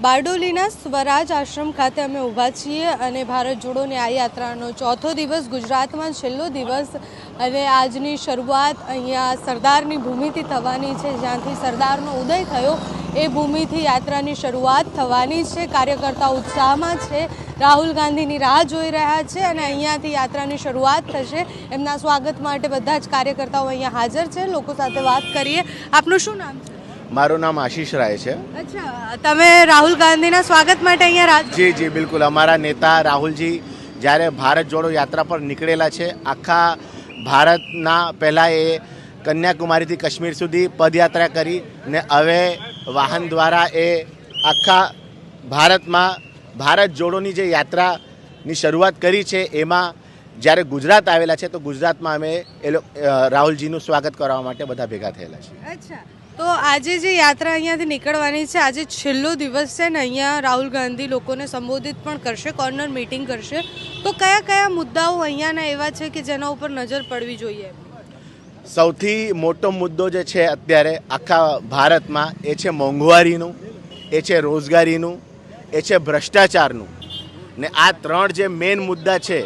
બારડોલીના સ્વરાજ આશ્રમ ખાતે અમે ઊભા છીએ અને ભારત જોડો ન્યાય યાત્રાનો ચોથો દિવસ, ગુજરાતમાં છેલ્લો દિવસ અને આજની શરૂઆત અહીંયા સરદારની ભૂમિથી થવાની છે, જ્યાંથી સરદારનો ઉદય થયો એ ભૂમિથી યાત્રાની શરૂઆત થવાની છે। કાર્યકર્તાઓ ઉત્સાહમાં છે, રાહુલ ગાંધીની રાહ જોઈ રહ્યા છે અને અહીંયાથી યાત્રાની શરૂઆત થશે। એમના સ્વાગત માટે બધા જ કાર્યકર્તાઓ અહીંયા હાજર છે। લોકો સાથે વાત કરીએ। આપનું શું નામ છે? મારું નામ આશીષ રાય છે। અચ્છા, તમે રાહુલ ગાંધીના સ્વાગત માટે અહીંયા રાહ જી જી બિલકુલ। અમારા નેતા રાહુલજી જ્યારે ભારત જોડો યાત્રા પર નીકળેલા છે, આખા ભારતના પહેલાં એ કન્યાકુમારીથી કાશ્મીર સુધી પદયાત્રા કરી ને હવે વાહન દ્વારા એ આખા ભારતમાં ભારત જોડોની જે યાત્રાની શરૂઆત કરી છે, એમાં જ્યારે ગુજરાત આવેલા છે તો ગુજરાતમાં અમે રાહુલજીનું સ્વાગત કરવા માટે બધા ભેગા થયેલા છીએ। અચ્છા, તો આજે જે યાત્રા અહીંયાથી નીકળવાની છે, આજે છેલ્લો દિવસ છે ને અહીંયા રાહુલ ગાંધી લોકોને સંબોધિત પણ કરશે, કોર્નર મીટિંગ કરશે, તો કયા કયા મુદ્દાઓ અહીંયાના એવા છે કે જેના ઉપર નજર પડવી જોઈએ? સૌથી મોટો મુદ્દો જે છે અત્યારે આખા ભારતમાં એ છે મોંઘવારીનું, એ છે રોજગારીનું, એ છે ભ્રષ્ટાચારનું ને આ ત્રણ જે મેઇન મુદ્દા છે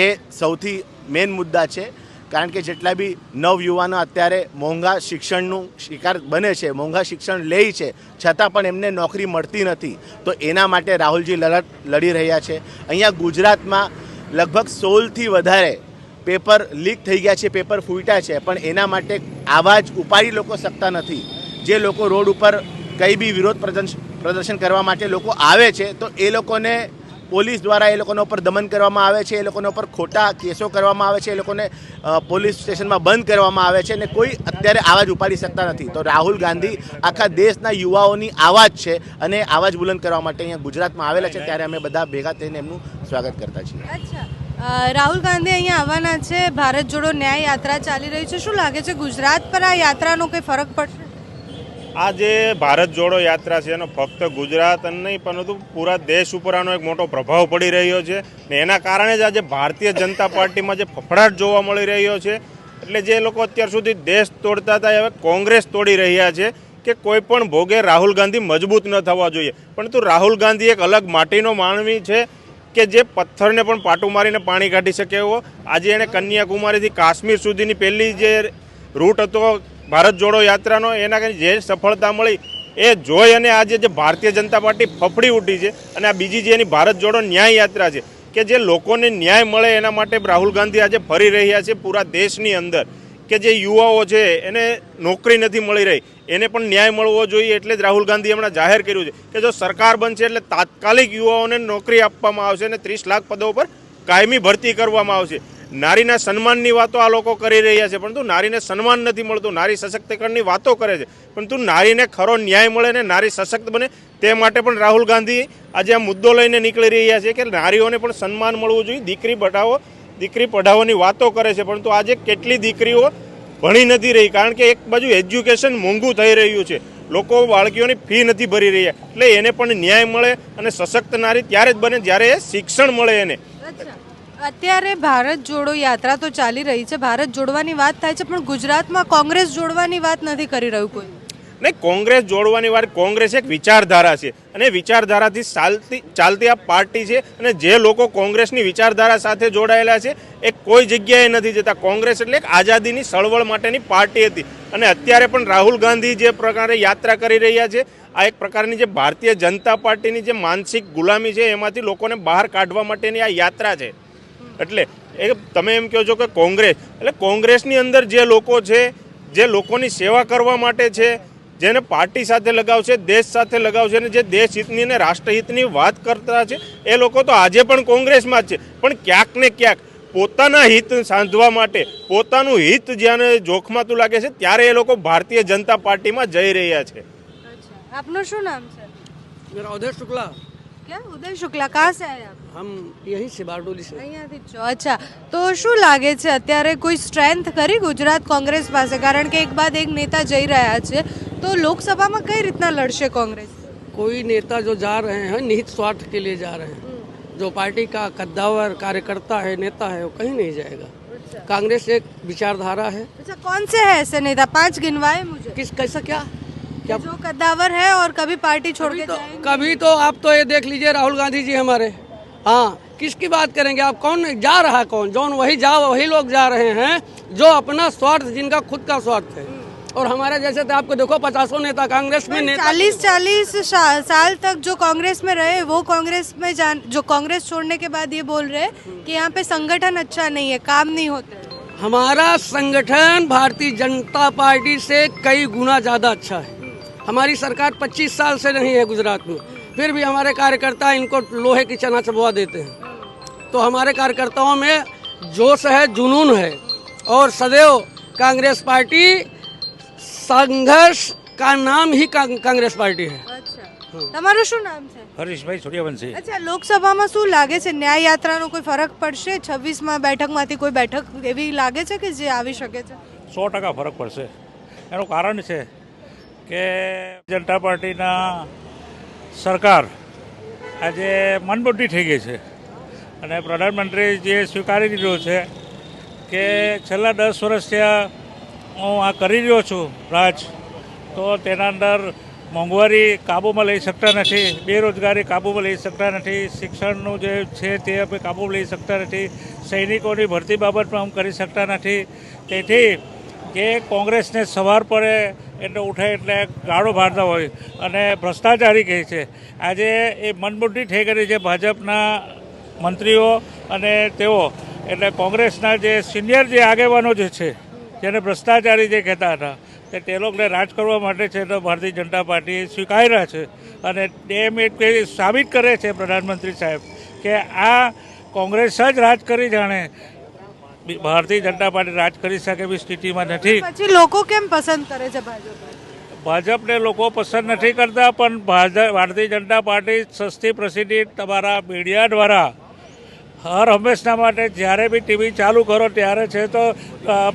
એ સૌથી મેઇન મુદ્દા છે। કારણ કે જેટલા બી નવયુવાનો અત્યારે મોંઘા શિક્ષણનું શિકાર બને છે, મોંઘા શિક્ષણ લે છે, છતાં પણ એમને નોકરી મળતી નથી, તો એના માટે રાહુલજી લડત લડી રહ્યા છે। અહીંયા ગુજરાતમાં લગભગ 16થી વધારે પેપર લીક થઈ ગયા છે, પેપર ફૂટ્યા છે, પણ એના માટે આવાજ ઉપાડી લોકો શકતા નથી। જે લોકો રોડ ઉપર કંઈ બી વિરોધ પ્રદર્શન કરવા માટે લોકો આવે છે તો એ લોકોને પોલીસ દ્વારા એ લોકોના ઉપર દમન કરવામાં આવે છે, એ લોકોના ઉપર ખોટા કેસો કરવામાં આવે છે, એ લોકોને પોલીસ સ્ટેશનમાં બંધ કરવામાં આવે છે અને કોઈ અત્યારે આવાજ ઉપાડી શકતા નથી। તો રાહુલ ગાંધી આખા દેશના યુવાઓની આવાજ છે અને આવાજ બુલંદ કરવા માટે અહીંયા ગુજરાતમાં આવેલા છે, ત્યારે અમે બધા ભેગા થઈને એમનું સ્વાગત કરતા છીએ। અચ્છા, રાહુલ ગાંધી અહીંયા આવવાના છે, ભારત જોડો ન્યાય યાત્રા ચાલી રહી છે, શું લાગે છે ગુજરાત પર આ યાત્રાનો કંઈ ફરક પડશે? આ જે ભારત જોડો યાત્રા છે એનો ફક્ત ગુજરાત નહીં પરંતુ પૂરા દેશ ઉપર આનો એક મોટો પ્રભાવ પડી રહ્યો છે ને એના કારણે જ આજે ભારતીય જનતા પાર્ટીમાં જે ફફડાટ જોવા મળી રહ્યો છે, એટલે જે લોકો અત્યાર સુધી દેશ તોડતા હતા હવે કોંગ્રેસ તોડી રહ્યા છે કે કોઈ પણ ભોગે રાહુલ ગાંધી મજબૂત ન થવા જોઈએ, પરંતુ રાહુલ ગાંધી એક અલગ માટીનો માનવી છે કે જે પથ્થરને પણ પાટું મારીને પાણી કાઢી શકે એવો। આજે એણે કન્યાકુમારીથી કાશ્મીર સુધીની પહેલી જે રૂટ હતો ભારત જોડો યાત્રાનો, એના કારણે જે સફળતા મળી એ જોઈ અને આજે જે ભારતીય જનતા પાર્ટી ફફડી ઉઠી છે અને આ બીજી જે એની ભારત જોડો ન્યાય યાત્રા છે કે જે લોકોને ન્યાય મળે એના માટે રાહુલ ગાંધી આજે ફરી રહ્યા છે પૂરા દેશની અંદર, કે જે યુવાઓ છે એને નોકરી નથી મળી રહી એને પણ ન્યાય મળવો જોઈએ। એટલે જ રાહુલ ગાંધી હમણાં જાહેર કર્યું છે કે જો સરકાર બનશે એટલે તાત્કાલિક યુવાઓને નોકરી આપવામાં આવશે અને 30 લાખ પદો પર કાયમી ભરતી કરવામાં આવશે। નારીના સન્માનની વાતો આ લોકો કરી રહ્યા છે, પરંતુ નારીને સન્માન નથી મળતું, નારી સશક્તિકરણની વાતો કરે છે, પરંતુ નારીને ખરો ન્યાય મળે ને નારી સશક્ત બને તે માટે પણ રાહુલ ગાંધી આજે આ મુદ્દો લઈને નીકળી રહ્યા છે કે નારીઓને પણ સન્માન મળવું જોઈએ। દીકરી પઢાઓની વાતો કરે છે, પરંતુ આજે કેટલી દીકરીઓ ભણી નથી રહી, કારણ કે એક બાજુ એજ્યુકેશન મોંઘું થઈ રહ્યું છે, લોકો બાળકીઓની ફી નથી ભરી રહ્યા, એટલે એને પણ ન્યાય મળે અને સશક્ત નારી ત્યારે જ બને જ્યારે એ શિક્ષણ મળે એને। અત્યારે ભારત જોડો યાત્રા તો ચાલી રહી છે, ભારત જોડવાની વાત થાય છે, પણ ગુજરાતમાં કોંગ્રેસ જોડવાની વાત નથી કરી રહ્યું કોઈ। નહીં, કોંગ્રેસ જોડવાની વાત, કોંગ્રેસ એક વિચારધારા છે અને વિચારધારાથી ચાલતી આ પાર્ટી છે અને જે લોકો કોંગ્રેસની વિચારધારા સાથે જોડાયેલા છે એ કોઈ જગ્યાએ નથી જતા। કોંગ્રેસ એટલે એક આઝાદીની સળવળ માટેની પાર્ટી હતી અને અત્યારે પણ રાહુલ ગાંધી જે પ્રકારે યાત્રા કરી રહ્યા છે આ એક પ્રકારની જે ભારતીય જનતા પાર્ટીની જે માનસિક ગુલામી છે એમાંથી લોકોને બહાર કાઢવા માટેની આ યાત્રા છે। એટલે એ તમે એમ કહો છો કે કોંગ્રેસ એટલે કોંગ્રેસની અંદર જે લોકો છે, જે લોકોની સેવા કરવા માટે છે, જેને પાર્ટી સાથે લગાવ છે, દેશ સાથે લગાવ છે અને જે દેશ હિતની અને રાષ્ટ્રહિતની વાત કરતા છે એ લોકો તો આજે પણ કોંગ્રેસમાં જ છે, પણ ક્યાંક ને ક્યાંક પોતાના હિત સાંધવા માટે, પોતાનું હિત જ્યારે જોખમાતું લાગે છે ત્યારે એ લોકો ભારતીય જનતા પાર્ટીમાં જઈ રહ્યા છે। આપનું શું નામ છે? मेरा उदय शुक्ला। क्या उदय शुक्ला, कहाँ से आए आप? हम यहीं से बारडोली से। અહીંયાથી જ છો? અચ્છા, તો શું લાગે છે અત્યારે કોઈ સ્ટ્રેન્થ ખરી ગુજરાત કોંગ્રેસ પાસે? કારણ કે એક બાદ એક નેતા જઈ રહ્યા છે, તો લોકસભામાં કઈ રીતના લડશે કોંગ્રેસ? कोई नेता जो जा रहे हैं निहित स्वार्थ के लिए जा रहे हैं, जो पार्टी का कद्दावर कार्यकर्ता है, नेता है, वो कहीं नहीं जाएगा। कांग्रेस एक विचारधारा है। अच्छा, कौन से है ऐसे नेता? 5 गिनवाए मुझे। किस कैसा क्या क्या जो कद्दावर है और कभी पार्टी छोड़ के कभी तो आप तो ये देख लीजिए राहुल गांधी जी हमारे, हाँ किसकी बात करेंगे आप, कौन जा रहा है, कौन जौन वही लोग जा रहे हैं जो अपना स्वार्थ, जिनका खुद का स्वार्थ है। और हमारे जैसे तो आपको देखो 50 नेता कांग्रेस में 40 साल तक जो कांग्रेस में रहे वो कांग्रेस में जो कांग्रेस छोड़ने के बाद ये बोल रहे कि यहाँ पे संगठन अच्छा नहीं है, काम नहीं होते। हमारा संगठन भारतीय जनता पार्टी से कई गुना ज्यादा अच्छा है। हमारी सरकार 25 साल से नहीं है गुजरात में, फिर भी हमारे कार्यकर्ता इनको लोहे की चना चबवा देते हैं। तो हमारे कार्यकर्ताओं में जोश है, जुनून है, और सदैव कांग्रेस पार्टी संघर्ष का नाम ही कांग्रेस पार्टी है। તમારું શું નામ છે? હરીશભાઈ સૂર્યવંશી। અચ્છા, લોકસભામાં શું લાગે છે, ન્યાય યાત્રાનો કોઈ ફરક પડશે? 26માં બેઠકમાંથી કોઈ બેઠક એવી લાગે છે કે જે આવી શકે છે? 100% ફરક પડશે। એનું કારણ છે કે જનતા પાર્ટીના સરકાર આજે મનબુદ્ધિ થઈ ગઈ છે અને પ્રધાનમંત્રી જે સ્વીકારી લીધો છે કે છેલ્લા 10 વર્ષથી હું આ કરી રહ્યો છું રાજ, તો તેના અંદર મોંઘવારી કાબૂમાં લઈ શકતા નથી, બેરોજગારી કાબૂમાં લઈ શકતા નથી, શિક્ષણનું જે છે તે આપણે કાબૂમાં લઈ શકતા નથી, સૈનિકોની ભરતી બાબતમાં हम કરી શકતા નથી। તેથી કે કોંગ્રેસને સવાર પડે એટલે ઉઠે એટલે ગાળો ભારતા હોય અને ભ્રષ્ટાચારી કહે છે। આજે એ મનબુદ્ધિ થઈ ગઈ છે ભાજપના મંત્રીઓ અને તેઓ, એટલે કોંગ્રેસના જે સિનિયર જે આગેવાનો જે છે જેને ભ્રષ્ટાચારી જે કહેતા હતા તે લોકોને રાજ કરવા માટે છે તો ભારતીય જનતા પાર્ટી સ્વીકાર્યા છે અને એમ એક સાબિત કરે છે પ્રધાનમંત્રી સાહેબ કે આ કોંગ્રેસ જ રાજ કરી જાણે, ભારતીય જનતા પાર્ટી રાજ કરી શકે એવી સ્થિતિમાં નથી। પછી લોકો કેમ પસંદ કરે છે ભાજપને? લોકો પસંદ નથી કરતા, પણ ભારતીય જનતા પાર્ટી સસ્તી પ્રસિદ્ધિ તમારા મીડિયા દ્વારા હર હંમેશના માટે જ્યારે બી ટીવી ચાલુ કરો ત્યારે છે તો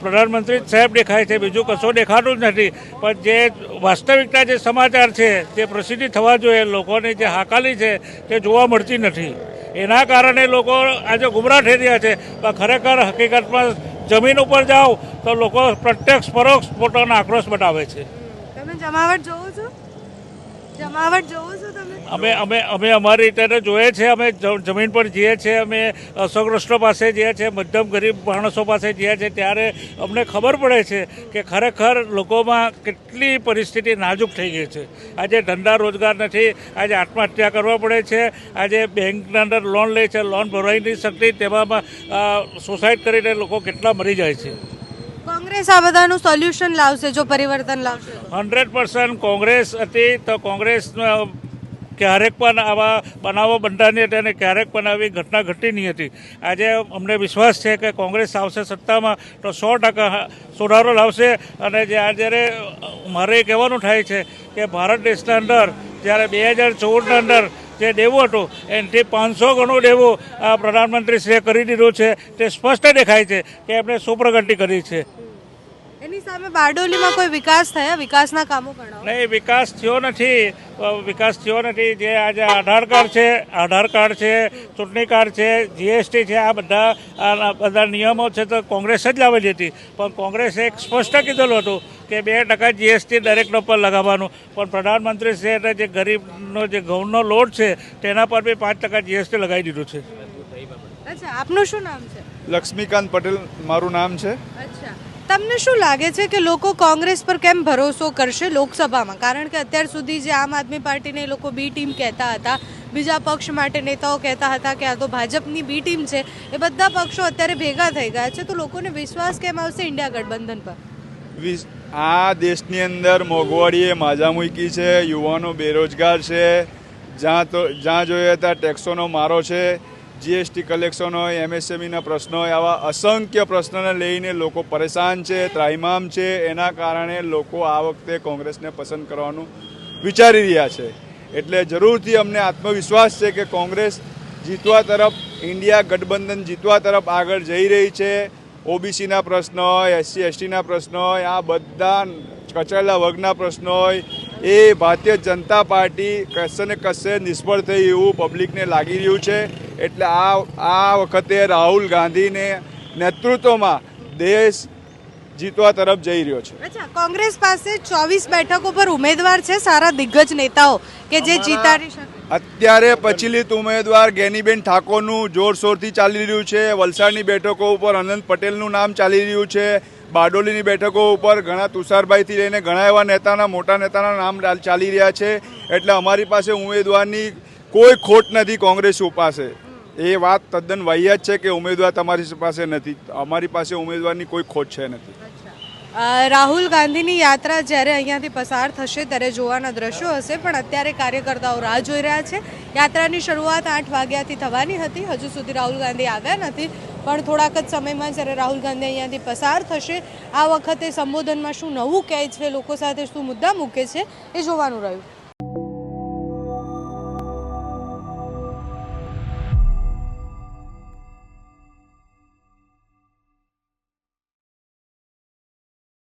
પ્રધાનમંત્રી સાહેબ દેખાય છે, બીજું કશું દેખાતું જ નથી। પણ જે વાસ્તવિકતા જે સમાચાર છે, જે પ્રસિદ્ધિ થવા જોઈએ, લોકોની જે હાકાલી છે તે જોવા મળતી નથી। એના કારણે લોકો આજે ગુમરાહ થઈ રહ્યા છે। ખરેખર હકીકતમાં જમીન ઉપર જાઓ તો લોકો પ્રત્યક્ષ પરોક્ષ પોતાનો આક્રોશ બતાવે છે। તમે જમાવટ જોવો છો? જમાવટ જોવો છો તમે? અમે અમારી રીતે જોઈએ છે। અમે જમીન પર જઈએ છીએ, અમે અસરગ્રસ્તો પાસે જઈએ છીએ, મધ્યમ ગરીબ માણસો પાસે જઈએ છીએ, ત્યારે અમને ખબર પડે છે કે ખરેખર લોકોમાં કેટલી પરિસ્થિતિ નાજુક થઈ ગઈ છે। આજે ધંધા રોજગાર નથી, આજે આત્મહત્યા કરવા પડે છે, આજે બેંકના અંદર લોન લે છે, લોન ભરાઈ નહીં શકતી, તેમાં સુસાઇડ કરીને લોકો કેટલા મરી જાય છે। કોંગ્રેસ આ બધાનું સોલ્યુશન લાવશે જો પરિવર્તન લાવશે? 100% કોંગ્રેસ હતી તો કોંગ્રેસ ક્યારેક પણ આવા બનાવો બનતા નહીં હતા અને ક્યારેક પણ આવી ઘટના ઘટી નહીં હતી। આજે અમને વિશ્વાસ છે કે કોંગ્રેસ આવશે સત્તામાં તો 100% સુધારો લાવશે। અને જ્યારે મારે કહેવાનું થાય છે કે ભારત દેશના અંદર જ્યારે 2014ના અંદર જે દેવું હતું એનાથી 500 ગણું દેવું આ પ્રધાનમંત્રીશ્રીએ કરી દીધું છે। તે સ્પષ્ટ દેખાય છે કે એમણે શું પ્રગતિ કરી છે। એની સામે બારડોલીમાં કોઈ વિકાસ થયા? વિકાસના કામો ગણાવો? નહીં, વિકાસ થયો નથી, વિકાસ થયો નથી। જે આજે આધાર કાર્ડ છે, ચૂંટણી કાર્ડ છે, જીએસટી છે, આ બધા નિયમો છે તો કોંગ્રેસ જ લાવેલી હતી। પણ કોંગ્રેસે એક સ્પષ્ટ કીધેલું હતું કે 2% જીએસટી દરેકનો પર લગાવવાનું, પણ પ્રધાનમંત્રી છે એટલે જે ગરીબનો જે ઘઉંનો લોટ છે તેના પર બી 5% જીએસટી લગાવી દીધું છે। અચ્છા, આપનું શું નામ છે? લક્ષ્મીકાંત પટેલ મારું નામ છે। અચ્છા, તમને શું લાગે છે કે લોકો કોંગ્રેસ પર કેમ ભરોસો કરશે લોકસભામાં? કારણ કે અત્યાર સુધી જે આમ આદમી પાર્ટીને એ લોકો બી ટીમ કહેતા હતા, બીજા પક્ષ માટે નેતાઓ કહેતા હતા કે આ તો ભાજપની બી ટીમ છે, એ બધા પક્ષો અત્યારે ભેગા થઈ ગયા છે, તો લોકોને વિશ્વાસ કેમ આવશે ઇન્ડિયા ગઠબંધન પર? આ દેશની અંદર મોંઘવારીએ માજા મૂકી છે, યુવાનો બેરોજગાર છે, જ્યાં જોઈએ ત્યાં ટેક્સોનો મારો છે, જીએસટી કલેક્શન હોય, એમએસએમઈના પ્રશ્નો હોય, આવા અસંખ્ય પ્રશ્નોને લઈને લોકો પરેશાન છે, ત્રાહિમામ છે। એના કારણે લોકો આ વખતે કોંગ્રેસને પસંદ કરવાનું વિચારી રહ્યા છે। એટલે જરૂરથી અમને આત્મવિશ્વાસ છે કે કોંગ્રેસ જીતવા તરફ, ઇન્ડિયા ગઠબંધન જીતવા તરફ આગળ જઈ રહી છે। ઓબીસીના પ્રશ્નો હોય, એસસી એસટીના પ્રશ્નો હોય, આ બધા કચેલા વર્ગના પ્રશ્નો હોય, એ ભારતીય જનતા પાર્ટી કશે ને કશે નિષ્ફળ થઈ એવું પબ્લિકને લાગી રહ્યું છે। એટલે આ વખતે રાહુલ ગાંધીને નેતૃત્વમાં દેશ જીતવા તરફ જઈ રહ્યો છે. અચ્છા, કોંગ્રેસ પાસે 24 બેઠકો પર ઉમેદવાર છે, સારા દિગ્ગજ નેતાઓ કે જે જીતાડી શકે. અત્યારે પ્રચલિત ઉમેદવાર ગેનીબેન ઠાકોરનું જોરશોરથી ચાલી રહ્યું છે. વલસાડની બેઠકો ઉપર અનંત પટેલનું નામ ચાલી રહ્યું છે. બારડોલીની બેઠકો ઉપર ઘણા તુષારભાઈથી લઈને ઘણા એવા નેતાના મોટા નેતાના નામ ચાલી રહ્યા છે. એટલે અમારી પાસે ઉમેદવારની કોઈ ખોટ નથી કોંગ્રેસ પાસે. એ વાત તદ્દન વાહિયાત છે કે ઉમેદવાર તમારી પાસે નથી. અમારી પાસે ઉમેદવારની કોઈ ખોટ છે નથી. રાહુલ ગાંધીની યાત્રા જ્યારે અહીંયાથી પસાર થશે ત્યારે જોવાના દ્રશ્યો હશે, પણ અત્યારે કાર્યકર્તાઓ રાહ જોઈ રહ્યા છે. યાત્રાની શરૂઆત 8 વાગ્યાથી થવાની હતી. હજુ સુધી રાહુલ ગાંધી આવ્યા નથી, પણ થોડાક જ સમયમાં જ્યારે રાહુલ ગાંધી અહીંયાથી પસાર થશે, આ વખતે સંબોધનમાં શું નવું કહે છે, લોકો સાથે શું મુદ્દા મૂકે છે, એ જોવાનું રહ્યું.